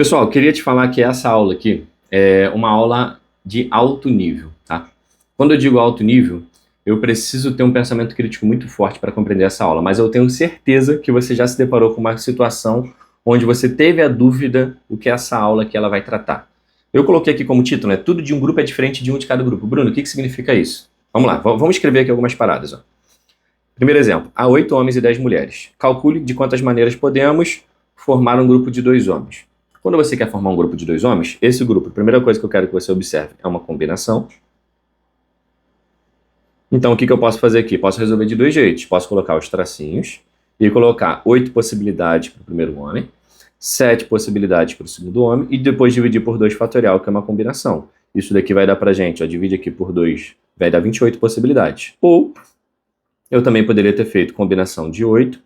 Pessoal, eu queria te falar que essa aula aqui é uma aula de alto nível, tá? Quando eu digo alto nível, eu preciso ter um pensamento crítico muito forte para compreender essa aula, mas eu tenho certeza que você já se deparou com uma situação onde você teve a dúvida do que essa aula que ela vai tratar. Eu coloquei aqui como título, né? Tudo de um grupo é diferente de um de cada grupo. Bruno, o que significa isso? Vamos lá, vamos escrever aqui algumas paradas, ó. Primeiro exemplo, há 8 homens e 10 mulheres. Calcule de quantas maneiras podemos formar um grupo de 2 homens. Quando você quer formar um grupo de 2 homens, esse grupo, a primeira coisa que eu quero que você observe é uma combinação. Então, o que eu posso fazer aqui? Posso resolver de 2 jeitos. Posso colocar os tracinhos e colocar 8 possibilidades para o primeiro homem, 7 possibilidades para o segundo homem e depois dividir por 2 fatorial, que é uma combinação. Isso daqui vai dar para gente, ó, divide aqui por 2, vai dar 28 possibilidades. Ou eu também poderia ter feito combinação de 8,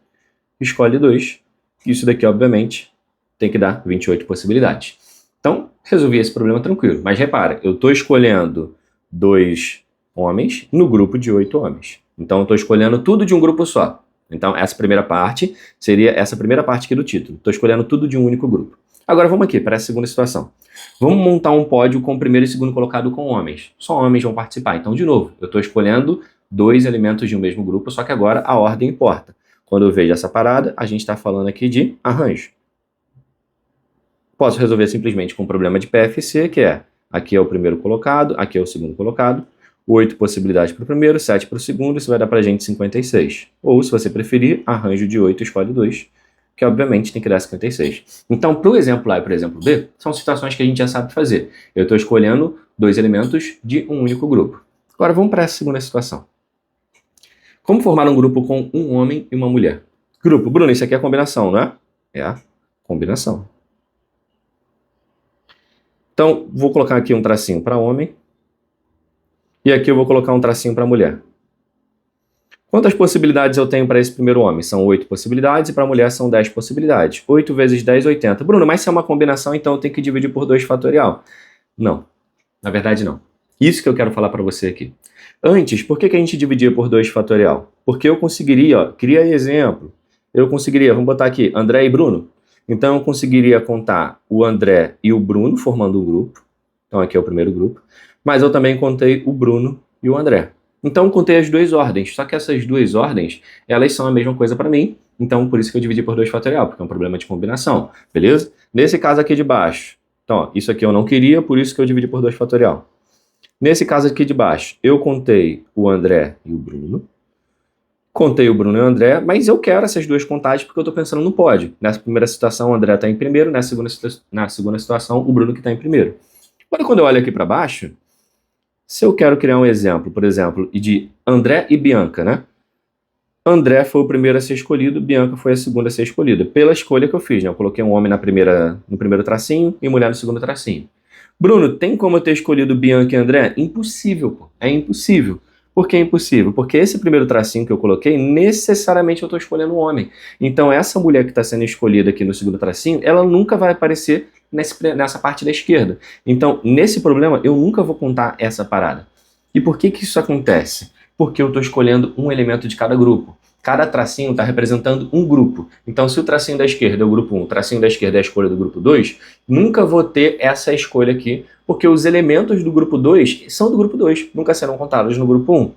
escolhe 2. Isso daqui, obviamente, tem que dar 28 possibilidades. Então, resolvi esse problema tranquilo. Mas repara, eu estou escolhendo 2 homens no grupo de 8 homens. Então, eu estou escolhendo tudo de um grupo só. Então, essa primeira parte seria essa primeira parte aqui do título. Estou escolhendo tudo de um único grupo. Agora, vamos aqui para essa segunda situação. Vamos montar um pódio com o primeiro e segundo colocado com homens. Só homens vão participar. Então, de novo, eu estou escolhendo 2 elementos de um mesmo grupo, só que agora a ordem importa. Quando eu vejo essa parada, a gente está falando aqui de arranjo. Posso resolver simplesmente com o problema de PFC, que é aqui é o primeiro colocado, aqui é o segundo colocado, 8 possibilidades para o primeiro, 7 para o segundo, isso vai dar para a gente 56. Ou, se você preferir, arranjo de 8, escolhe 2, que obviamente tem que dar 56. Então, para o exemplo A e para o exemplo B, são situações que a gente já sabe fazer. Eu estou escolhendo 2 elementos de um único grupo. Agora, vamos para essa segunda situação. Como formar um grupo com um homem e uma mulher? Grupo, Bruno, isso aqui é a combinação, não é? É a combinação. Então, vou colocar aqui um tracinho para homem. E aqui eu vou colocar um tracinho para mulher. Quantas possibilidades eu tenho para esse primeiro homem? São 8 possibilidades e para a mulher são 10 possibilidades. 8 vezes 10, 80. Bruno, mas se é uma combinação, então eu tenho que dividir por 2 fatorial. Não. Na verdade, não. Isso que eu quero falar para você aqui. Antes, por que a gente dividia por 2 fatorial? Porque eu conseguiria, ó, cria exemplo. Eu conseguiria, vamos botar aqui, André e Bruno. Então eu conseguiria contar o André e o Bruno formando um grupo. Então aqui é o primeiro grupo. Mas eu também contei o Bruno e o André. Então eu contei as 2 ordens. Só que essas 2 ordens, elas são a mesma coisa para mim. Então por isso que eu dividi por 2 fatorial, porque é um problema de combinação. Beleza? Nesse caso aqui de baixo, então ó, isso aqui eu não queria, por isso que eu dividi por 2 fatorial. Nesse caso aqui de baixo, eu contei o André e o Bruno. Contei o Bruno e o André, mas eu quero essas 2 contagens porque eu estou pensando no pódio. Nessa primeira situação, o André está em primeiro. Na segunda situação, o Bruno que está em primeiro. Agora, quando eu olho aqui para baixo, se eu quero criar um exemplo, por exemplo, de André e Bianca, né? André foi o primeiro a ser escolhido, Bianca foi a segunda a ser escolhida. Pela escolha que eu fiz, né? Eu coloquei um homem no primeiro tracinho e mulher no segundo tracinho. Bruno, tem como eu ter escolhido Bianca e André? Impossível, pô. É impossível. Por que é impossível? Porque esse primeiro tracinho que eu coloquei, necessariamente eu estou escolhendo um homem. Então, essa mulher que está sendo escolhida aqui no segundo tracinho, ela nunca vai aparecer nessa parte da esquerda. Então, nesse problema, eu nunca vou contar essa parada. E por que isso acontece? Porque eu estou escolhendo um elemento de cada grupo. Cada tracinho está representando um grupo. Então, se o tracinho da esquerda é o grupo 1, o tracinho da esquerda é a escolha do grupo 2, nunca vou ter essa escolha aqui, porque os elementos do grupo 2 são do grupo 2, nunca serão contados no grupo 1.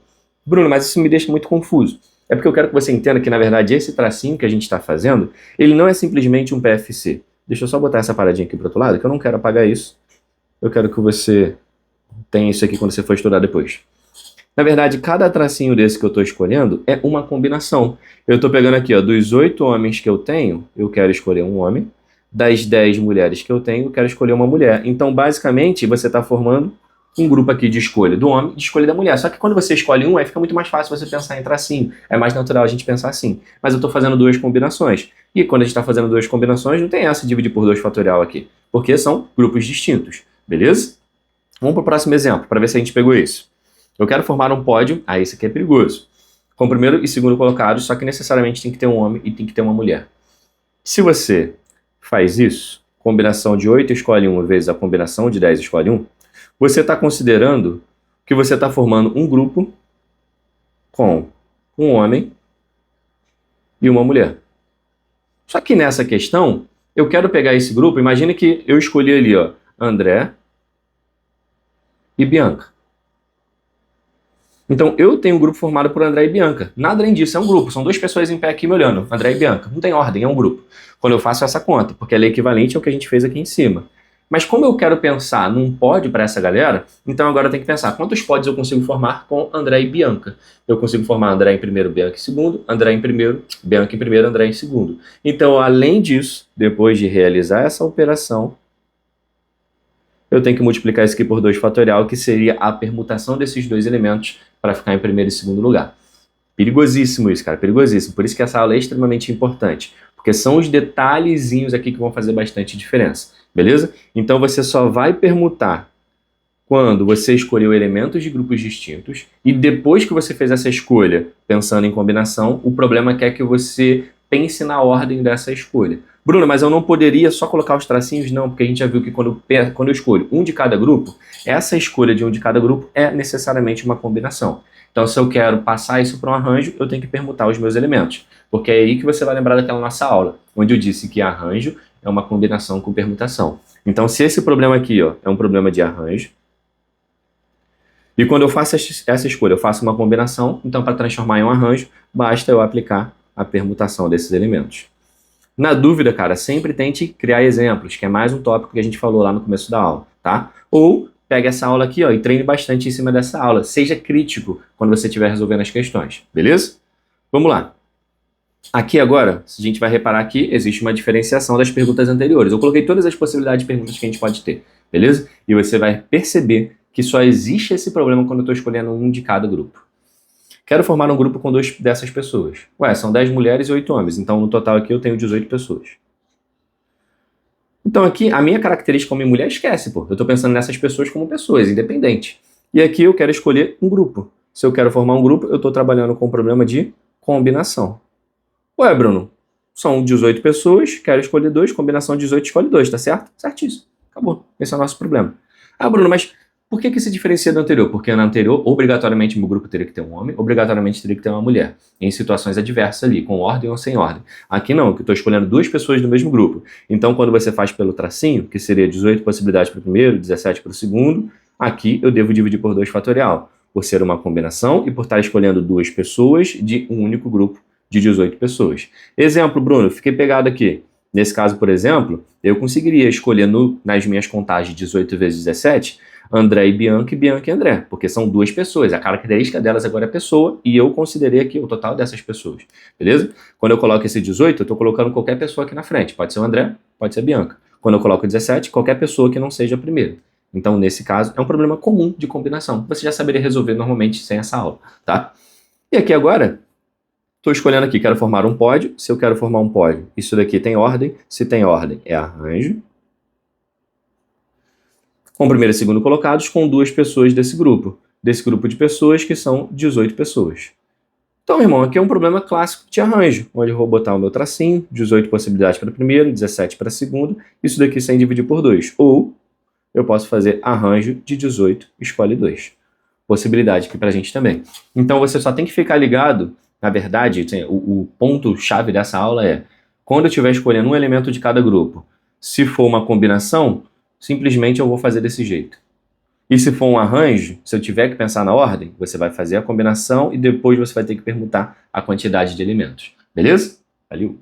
Bruno, mas isso me deixa muito confuso. É porque eu quero que você entenda que, na verdade, esse tracinho que a gente está fazendo, ele não é simplesmente um PFC. Deixa eu só botar essa paradinha aqui para o outro lado, que eu não quero apagar isso. Eu quero que você tenha isso aqui quando você for estudar depois. Na verdade, cada tracinho desse que eu estou escolhendo é uma combinação. Eu estou pegando aqui, ó, dos 8 homens que eu tenho, eu quero escolher um homem. Das 10 mulheres que eu tenho, eu quero escolher uma mulher. Então, basicamente, você está formando um grupo aqui de escolha do homem e de escolha da mulher. Só que quando você escolhe um, aí fica muito mais fácil você pensar em tracinho. É mais natural a gente pensar assim. Mas eu estou fazendo 2 combinações. E quando a gente está fazendo 2 combinações, não tem essa de dividir por 2 fatorial aqui. Porque são grupos distintos. Beleza? Vamos para o próximo exemplo, para ver se a gente pegou isso. Eu quero formar um pódio, esse aqui é perigoso, com o primeiro e segundo colocados, só que necessariamente tem que ter um homem e tem que ter uma mulher. Se você faz isso, combinação de 8 escolhe 1 vezes a combinação de 10 escolhe 1, você está considerando que você está formando um grupo com um homem e uma mulher. Só que nessa questão, eu quero pegar esse grupo, imagine que eu escolhi ali, ó, André e Bianca. Então, eu tenho um grupo formado por André e Bianca. Nada além disso, é um grupo. São duas pessoas em pé aqui me olhando, André e Bianca. Não tem ordem, é um grupo. Quando eu faço essa conta, porque ela é equivalente ao que a gente fez aqui em cima. Mas como eu quero pensar num pódio para essa galera, então agora eu tenho que pensar quantos pódios eu consigo formar com André e Bianca. Eu consigo formar André em primeiro, Bianca em segundo, André em primeiro, Bianca em primeiro, André em segundo. Então, além disso, depois de realizar essa operação, eu tenho que multiplicar isso aqui por 2 fatorial, que seria a permutação desses dois elementos para ficar em primeiro e segundo lugar. Perigosíssimo isso, cara, perigosíssimo. Por isso que essa aula é extremamente importante, porque são os detalhezinhos aqui que vão fazer bastante diferença, beleza? Então você só vai permutar quando você escolheu elementos de grupos distintos e depois que você fez essa escolha, pensando em combinação, o problema é que você pense na ordem dessa escolha. Bruno, mas eu não poderia só colocar os tracinhos? Não, porque a gente já viu que quando eu escolho um de cada grupo, essa escolha de um de cada grupo é necessariamente uma combinação. Então, se eu quero passar isso para um arranjo, eu tenho que permutar os meus elementos. Porque é aí que você vai lembrar daquela nossa aula, onde eu disse que arranjo é uma combinação com permutação. Então, se esse problema aqui ó, é um problema de arranjo, e quando eu faço essa escolha, eu faço uma combinação, então para transformar em um arranjo, basta eu aplicar a permutação desses elementos. Na dúvida, cara, sempre tente criar exemplos, que é mais um tópico que a gente falou lá no começo da aula, tá? Ou pegue essa aula aqui ó, e treine bastante em cima dessa aula. Seja crítico quando você estiver resolvendo as questões, beleza? Vamos lá. Aqui agora, a gente vai reparar que existe uma diferenciação das perguntas anteriores. Eu coloquei todas as possibilidades de perguntas que a gente pode ter, beleza? E você vai perceber que só existe esse problema quando eu estou escolhendo um de cada grupo. Quero formar um grupo com 2 dessas pessoas. Ué, são 10 mulheres e 8 homens, então no total aqui eu tenho 18 pessoas. Então aqui, a minha característica como mulher, esquece, pô. Eu estou pensando nessas pessoas como pessoas, independentes. E aqui eu quero escolher um grupo. Se eu quero formar um grupo, eu estou trabalhando com o problema de combinação. Ué, Bruno, são 18 pessoas, quero escolher 2, combinação de 18, escolhe 2, tá certo? Certíssimo. Acabou. Esse é o nosso problema. Ah, Bruno, mas por que se diferencia do anterior? Porque no anterior, obrigatoriamente, meu grupo teria que ter um homem, obrigatoriamente teria que ter uma mulher, em situações adversas ali, com ordem ou sem ordem. Aqui não, que eu estou escolhendo 2 pessoas do mesmo grupo. Então, quando você faz pelo tracinho, que seria 18 possibilidades para o primeiro, 17 para o segundo, aqui eu devo dividir por 2 fatorial, por ser uma combinação e por estar escolhendo 2 pessoas de um único grupo de 18 pessoas. Exemplo, Bruno, fiquei pegado aqui. Nesse caso, por exemplo, eu conseguiria escolher nas minhas contagens 18 vezes 17, André e Bianca e André, porque são 2 pessoas. A característica delas agora é pessoa e eu considerei aqui o total dessas pessoas, beleza? Quando eu coloco esse 18, eu estou colocando qualquer pessoa aqui na frente. Pode ser o André, pode ser a Bianca. Quando eu coloco 17, qualquer pessoa que não seja a primeira. Então, nesse caso, é um problema comum de combinação. Você já saberia resolver normalmente sem essa aula, tá? E aqui agora, estou escolhendo aqui, quero formar um pódio. Se eu quero formar um pódio, isso daqui tem ordem. Se tem ordem, é arranjo. Com primeiro e segundo colocados, com 2 pessoas desse grupo de pessoas que são 18 pessoas. Então, meu irmão, aqui é um problema clássico de arranjo, onde eu vou botar o meu tracinho, 18 possibilidades para primeiro, 17 para segundo, isso daqui sem dividir por 2. Ou eu posso fazer arranjo de 18, escolhe 2. Possibilidade aqui para a gente também. Então, você só tem que ficar ligado, na verdade, o ponto-chave dessa aula é, quando eu estiver escolhendo um elemento de cada grupo, se for uma combinação, simplesmente eu vou fazer desse jeito. E se for um arranjo, se eu tiver que pensar na ordem, você vai fazer a combinação e depois você vai ter que permutar a quantidade de elementos. Beleza? Valeu!